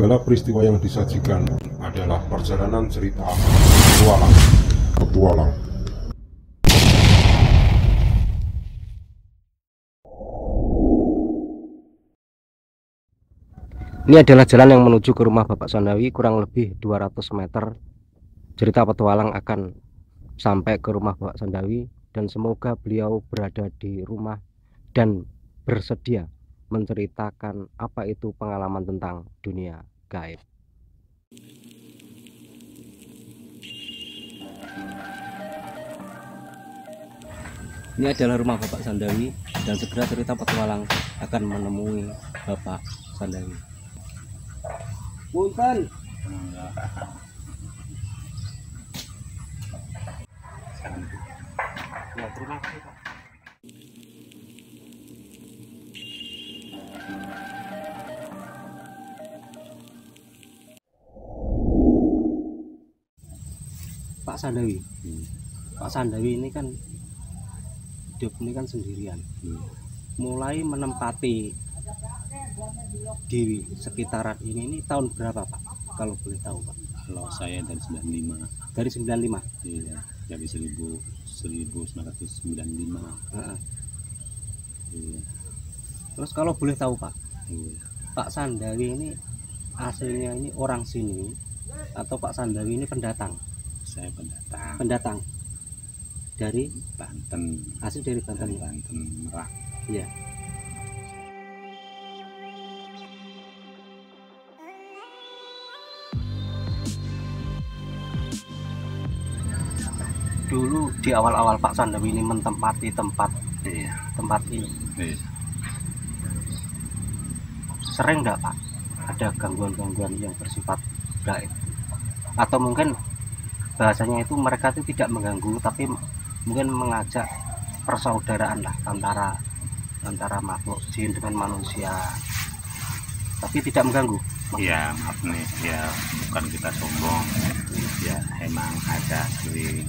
Segala peristiwa yang disajikan adalah perjalanan cerita petualang. Ini adalah jalan yang menuju ke rumah Bapak Sandawi, kurang lebih 200 meter. Cerita petualang akan sampai ke rumah Bapak Sandawi, dan semoga beliau berada di rumah dan bersedia menceritakan apa itu pengalaman tentang dunia gaib. Ini adalah rumah Bapak Sandawi, dan segera cerita petualang akan menemui Bapak Sandawi. Punten. Ya, terima kasih, Pak. Pak Sandawi, Pak Sandawi ini kan hidup ini kan sendirian, mulai menempati di sekitaran ini tahun berapa, Pak? Kalau boleh tahu, Pak. Kalau saya dari 95. Dari 95? Iya, dari 1995. Iya. Terus kalau boleh tahu, Pak, Iya. Pak Sandawi ini aslinya ini orang sini atau Pak Sandawi ini pendatang? Saya pendatang. Pendatang dari Banten. Asli dari Banten. Dari Banten Merak. Iya. Dulu di awal-awal Pak Sandawi ini menempati tempat ini, Iya. sering nggak, Pak, ada gangguan-gangguan yang bersifat gaib? Atau mungkin bahasanya itu mereka itu tidak mengganggu, tapi mungkin mengajak persaudaraan lah antara makhluk jin dengan manusia, tapi tidak mengganggu. Iya, maaf nih, ya bukan kita sombong. Ya emang ada sering,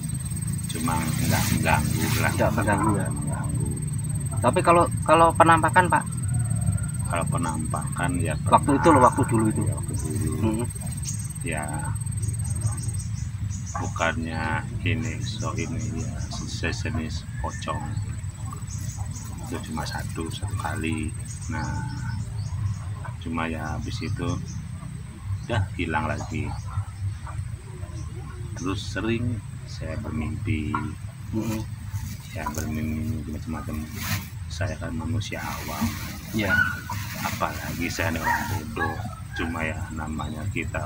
cuma nggak mengganggu lah. Tidak mengganggu ya. Mengganggu. Tapi kalau penampakan, Pak, Kalau penampakan ya waktu itu loh, waktu dulu itu. Ya, waktu dulu. Hmm. Ya bukannya ini ya sejenis pocong, itu cuma satu kali. Nah cuma ya habis itu udah hilang lagi. Terus sering saya bermimpi, ya bermimpi macam-macam. Saya kan manusia awam Ya. apalagi saya orang bodoh. Cuma ya namanya kita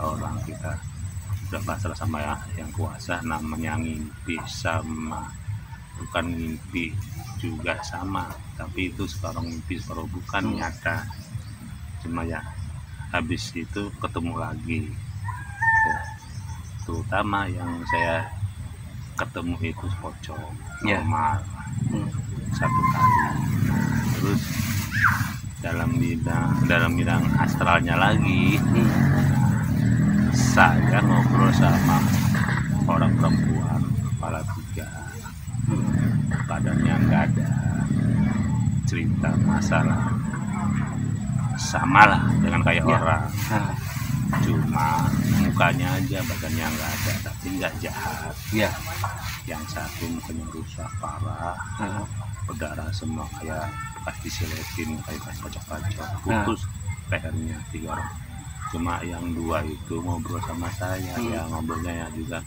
udah pasrah sama yang kuasa, namanya ngimpi sama bukan ngimpi juga sama, tapi itu separuh ngimpi separuh bukan nyata. Cuma ya habis itu ketemu lagi. Terutama yang saya ketemu itu pocong normal satu kali. Terus dalam bidang astralnya lagi, saya ngobrol sama orang perempuan kepala 3, badannya nggak ada, cerita masalah sama lah dengan kayak orang, cuma mukanya aja, badannya nggak ada, tapi nggak jahat. Ya. Yang satu mukanya rusak parah, berdarah semua, kayak bekas disiletin, kayak bekas pacok-pacok, putus lehernya 3 orang. Cuma yang 2 itu ngobrol sama saya, ya ngobrolnya ya juga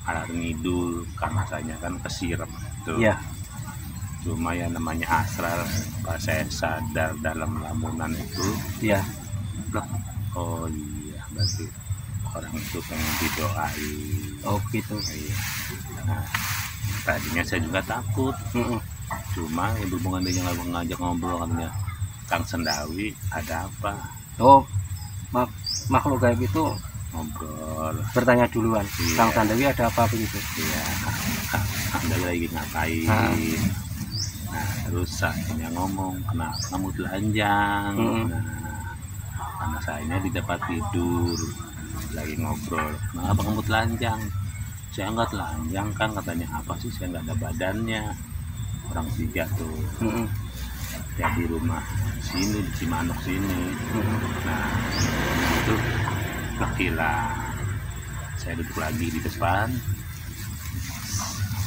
alat ngidul, karena saya kan kesiram tuh. Ya. Cuma ya namanya astral, pas saya sadar dalam lamunan itu, Ya. oh iya berarti orang itu pengen didoain. Oh gitu. Iya. Nah, tadinya saya juga takut. Cuma berhubungan dia ngajak ngobrol, katanya, Kang Sandawi ada apa? Oh, makhluk gaib itu Ngobrol, bertanya duluan. Iya. Kang Sandawi ada apa begitu? Iya, Anda lagi ngapain? Nah, terus saya ngomong, kenapa kamu telanjang? Nah, karena saya di tempat tidur lagi ngobrol, kenapa kamu telanjang? Saya nggak telanjang kan, katanya. Apa sih, saya nggak ada badannya. Orang 3 tuh. ya di rumah sini di Cimanuk sini. Nah itu kekilah saya duduk lagi di depan.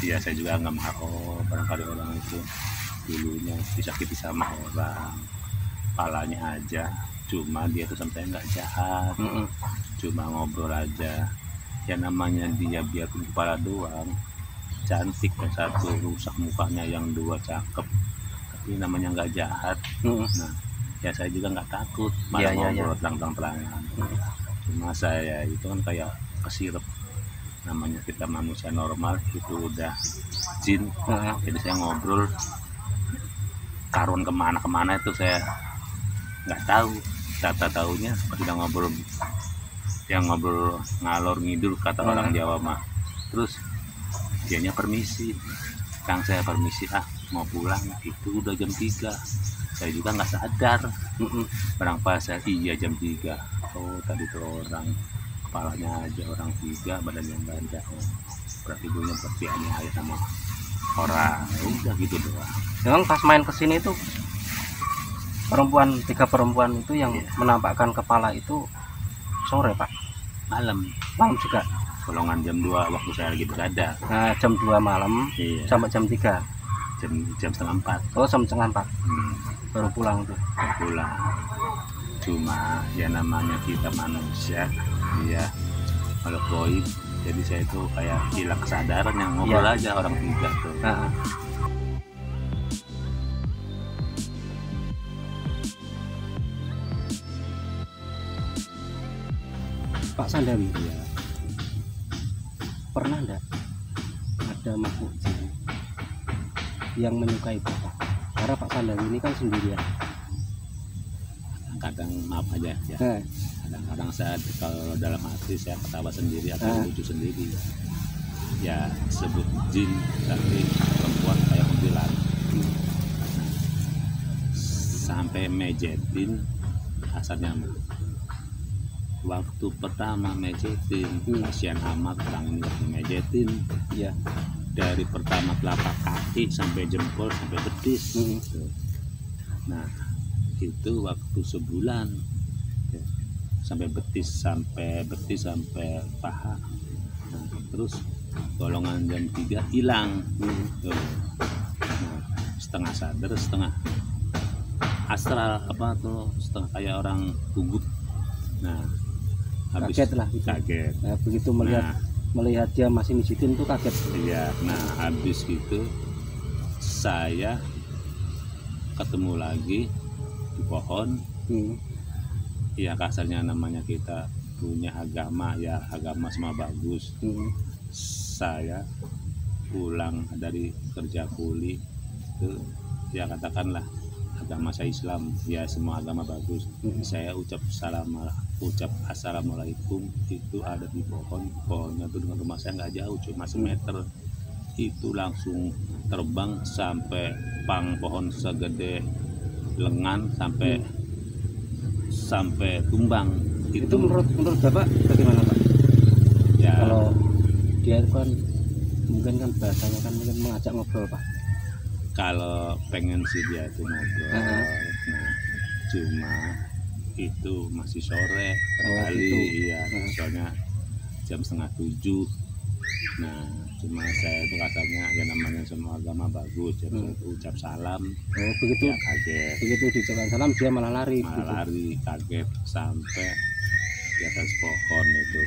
Ya saya juga nggak mau barangkali orang itu dulunya disakiti sama orang, kepalanya aja, cuma dia tuh sampai nggak jahat, cuma ngobrol aja. Ya namanya dia biarpun kepala doang cantik, yang satu rusak mukanya, yang dua cakep, tapi namanya nggak jahat. Nah ya saya juga nggak takut, malah ngobrol terang-terangan. Cuma saya itu kan kayak kesirep, namanya kita manusia normal itu udah jin. Jadi saya ngobrol karuan kemana itu saya nggak tahu. Kata taunya pas udah ngobrol, yang ngobrol ngalor ngidul kata orang Jawa mah, terus dianya permisi, Kang saya permisi mau pulang, itu udah jam 3. Saya juga nggak sadar, barang pas saya iya jam 3. Oh tadi tuh orang kepalanya aja orang 3, badannya nggak ada. Berarti dulunya berpianya sama orang, udah gitu doang. Memang pas main kesini itu tiga perempuan itu yang menampakkan kepala itu sore Pak? Malam juga? golongan jam 2 waktu saya lagi berada. Nah, jam 2 malam sampai jam 3? Jam setengah 4. Oh jam setengah 4 baru pulang tuh? Pulang. Cuma ya namanya kita manusia, ya kalau goib, jadi saya itu kayak hilang kesadaran, yang ngobrol aja orang 3 tuh. Pak Sandawi, pernah enggak ada makhluk jin yang menyukai Bapak? Karena Pak Sandawi ini kan sendirian. Kadang maaf aja ya. Kadang-kadang saya kalau dalam hati saya ketawa sendiri atau lucu sendiri. Ya sebut jin tapi perempuan kayak kuntilan. Sampai mejetin asalnya. Waktu pertama mejetin, kasihan amat orang ini waktu mejetin. Ya. Dari pertama telapak kaki sampai jempol sampai betis. Nah itu waktu sebulan sampai betis sampai paha. Nah, terus golongan jam 3 hilang. Nah, setengah sadar setengah astral setengah kayak orang gugup. Nah habis kaget lah gitu. Kaget. Nah, begitu melihat dia masih mijitin tuh kaget. Iya. Nah habis gitu saya ketemu lagi di pohon. Ya kasarnya namanya kita punya agama, ya agama semua bagus. Saya pulang dari kerja kuli itu ya katakanlah agama saya Islam, ya semua agama bagus. Saya ucap assalamualaikum itu ada di pohonnya tuh dengan rumah saya nggak jauh, cuma semeter. Itu langsung terbang sampai pang pohon segede lengan sampai tumbang. Itu menurut Bapak bagaimana Pak? Ya kalau dia kan mungkin kan bahasanya kan mungkin mengajak ngobrol Pak. Kalau pengen sih dia itu ngobrol. Nah, cuma itu masih sore kali ya, soalnya jam 6:30. Nah cuma saya itu katanya ya namanya semua agama bagus, jadi saya ucap salam. Begitu ya kaget, begitu diucapkan salam dia malah lari kaget sampai di atas pohon itu.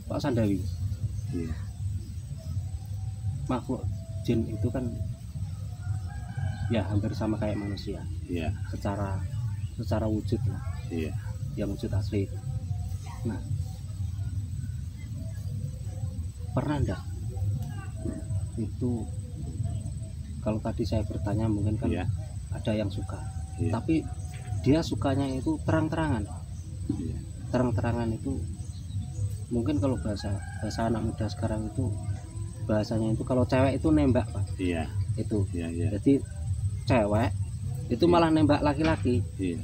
Pak Sandawi, Iya. makhluk jin itu kan ya hampir sama kayak manusia. Iya. Secara wujud lah. Iya. Yang wujud asli. Nah, pernah enggak itu kalau tadi saya bertanya mungkin kan ada yang suka, tapi dia sukanya itu terang-terangan. Terang-terangan itu mungkin kalau bahasa anak muda sekarang itu bahasanya itu kalau cewek itu nembak Pak. Iya. Itu. Iya. Jadi cewek itu malah nembak laki-laki. Iya.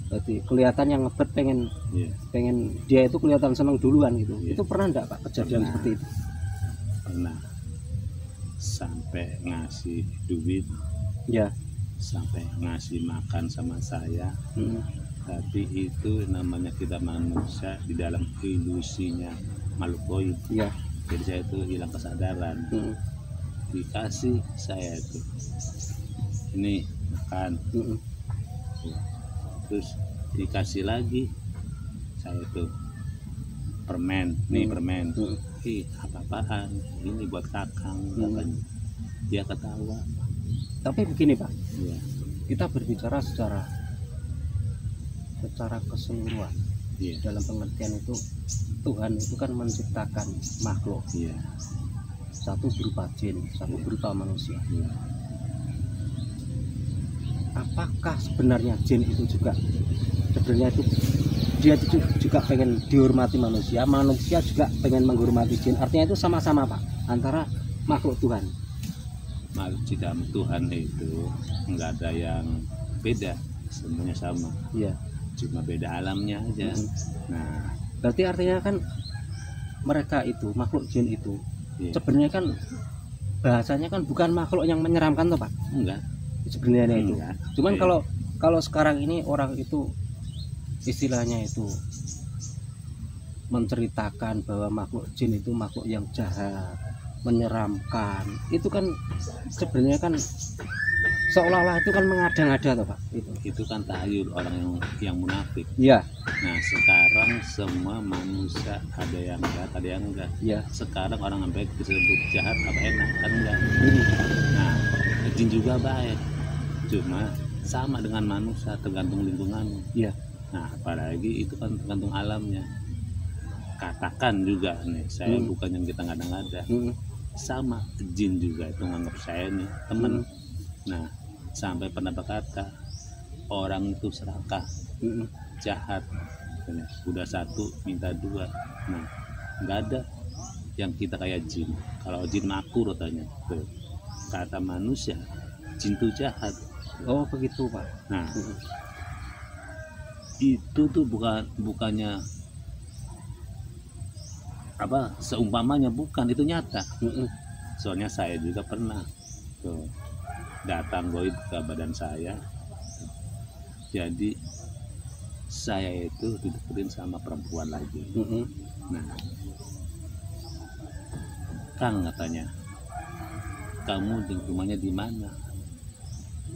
Berarti kelihatan yang ngebet pengen Iya. dia itu kelihatan seneng duluan gitu. Iya. Itu pernah enggak Pak kejadian Pernah. seperti itu? Pernah sampai ngasih duit, Ya. sampai ngasih makan sama saya, Mm. tapi itu namanya kita manusia di dalam ilusinya makhluk goib. Ya. Jadi saya itu hilang kesadaran. Mm. Dikasih saya itu ini makan, Mm. terus dikasih lagi saya itu permen, nih Hmm. permen. Mm. Apa-apaan ini buat kakang, katanya. Dia ketawa. Tapi begini Pak, Ya, kita berbicara secara keseluruhan. iya, Dalam pengertian itu Tuhan itu kan menciptakan makhluk, iya, satu berupa jin, satu berupa manusia. iya. Apakah sebenarnya jin itu juga sebenarnya itu dia itu juga pengen dihormati manusia, manusia juga pengen menghormati jin. Artinya itu sama-sama Pak antara makhluk Tuhan. Makhluk ciptaan Tuhan itu nggak ada yang beda, semuanya sama, Iya. cuma beda alamnya aja. Mm. Nah, Berarti artinya kan mereka itu makhluk jin itu iya. sebenarnya kan bahasanya kan bukan makhluk yang menyeramkan toh Pak. Enggak, Sebenarnya itu. enggak. Cuman Iya. kalau sekarang ini orang itu istilahnya itu menceritakan bahwa makhluk jin itu makhluk yang jahat, menyeramkan. Itu kan sebenarnya kan seolah-olah itu kan mengada-ngada toh Pak. Itu kan tahayul orang yang munafik. Iya, Nah, sekarang semua manusia ada yang jahat, ada yang enggak. iya. Sekarang orang yang baik disebut jahat apa enak kan enggak. Mm. Nah, jin juga baik, cuma sama dengan manusia, tergantung lingkungannya. Iya. Nah, apalagi itu kan tergantung alamnya. Katakan juga nih, saya bukan yang kita ngada-ngada, Mm. sama jin juga itu nganggap saya nih teman. Mm. Nah, sampai pernah berkata orang itu serakah, Mm. jahat, udah satu minta dua. Nah, nggak ada yang kita kayak jin. Kalau jin makmur katanya, tuh kata manusia jin itu jahat. Oh begitu Pak. Nah, Mm. itu tuh bukannya apa seumpamanya, bukan, itu nyata. Mm. Soalnya saya juga pernah tuh datang goib ke badan saya, jadi saya itu dideketin sama perempuan lagi. Mm. Nah, Kang katanya, kamu di rumahnya di mana?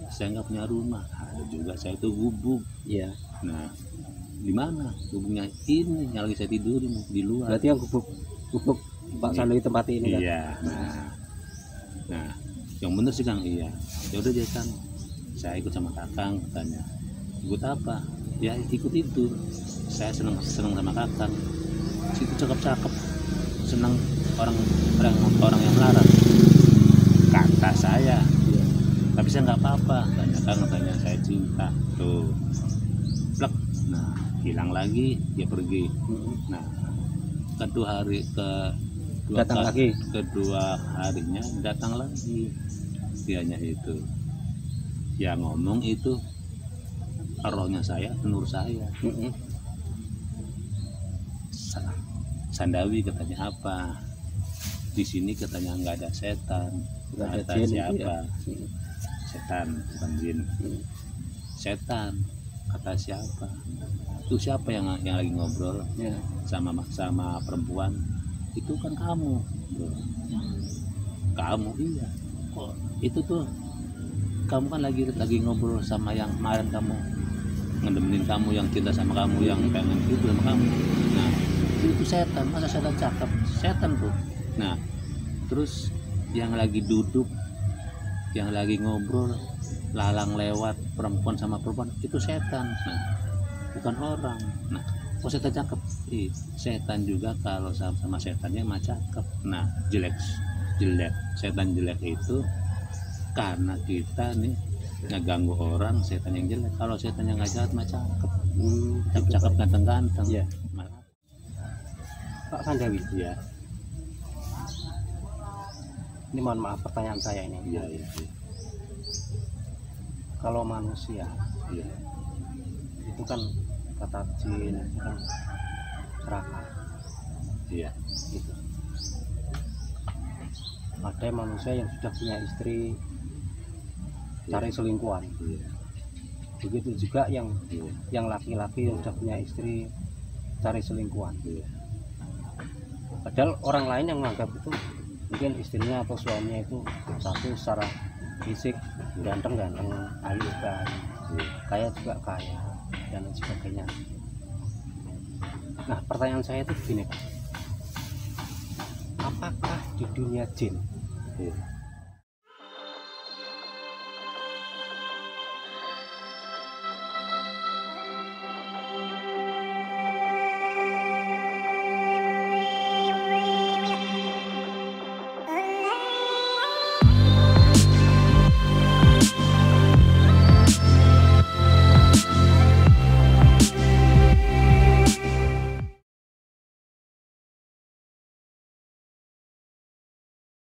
Saya nggak punya rumah. Ada juga, saya itu gubuk. Iya. Nah, di mana gubuknya? Ini yang lagi saya tidurin di luar. Berarti yang gubuk Pak Sandowi tempat ini kan? Iya. Nah, yang bener sih Kang, iya. Ya udah dia Kang, saya ikut sama Kakang katanya. Ikut apa? Ya ikut itu. Saya seneng sama Kakang. Situ cakep-cakep. Seneng orang yang melarat. Kata saya. Iya. Tapi saya nggak apa-apa. Tanya Kang, katanya saya cinta. Tuh. Plek. Nah, hilang lagi, dia pergi. Mm. Nah, kedua harinya datang lagi, dianya itu yang ngomong itu rohnya saya, nur saya. Mm. Sandawi katanya apa di sini, katanya nggak ada setan. Nggak ada Kata jin, siapa? iya. Setan, bukan jin. Mm. Setan, kata siapa? Itu siapa yang lagi ngobrol Ya. sama perempuan? Itu kan kamu. Tuh. Kamu, iya. Kok itu tuh kamu kan lagi ngobrol sama yang kemarin kamu ngedemenin kamu, yang cinta sama kamu, yang pengen itu sama kamu. Nah, itu setan. Masa setan cakep? Setan tuh. Nah, terus yang lagi duduk, yang lagi ngobrol, lalang lewat perempuan sama perempuan, itu setan. Nah, bukan orang. Nah, kok setan cakep? Setan juga kalau sama setannya mah cakep. Nah, jelek. Setan jelek itu karena kita nih ngeganggu orang, setan yang jelek. Kalau setan yang nggak jahat mah cakep. Cakep ganteng-ganteng. Iya. Pak Sandawi, Iya. ini mohon maaf pertanyaan saya ini. Iya. Kalau manusia Iya. itu itu kan kata jin itu kan serakah Iya. gitu. Ada manusia yang sudah punya istri cari selingkuhan, Iya. begitu juga yang Iya. laki-laki yang sudah punya istri cari selingkuhan. Iya. Padahal orang lain yang menganggap itu mungkin istrinya atau suaminya itu satu secara fisik ganteng-ganteng, ayu juga ayu, Iya. kaya juga kaya, dan lain sebagainya. Nah, pertanyaan saya itu begini Pak, apakah di dunia jin Iya.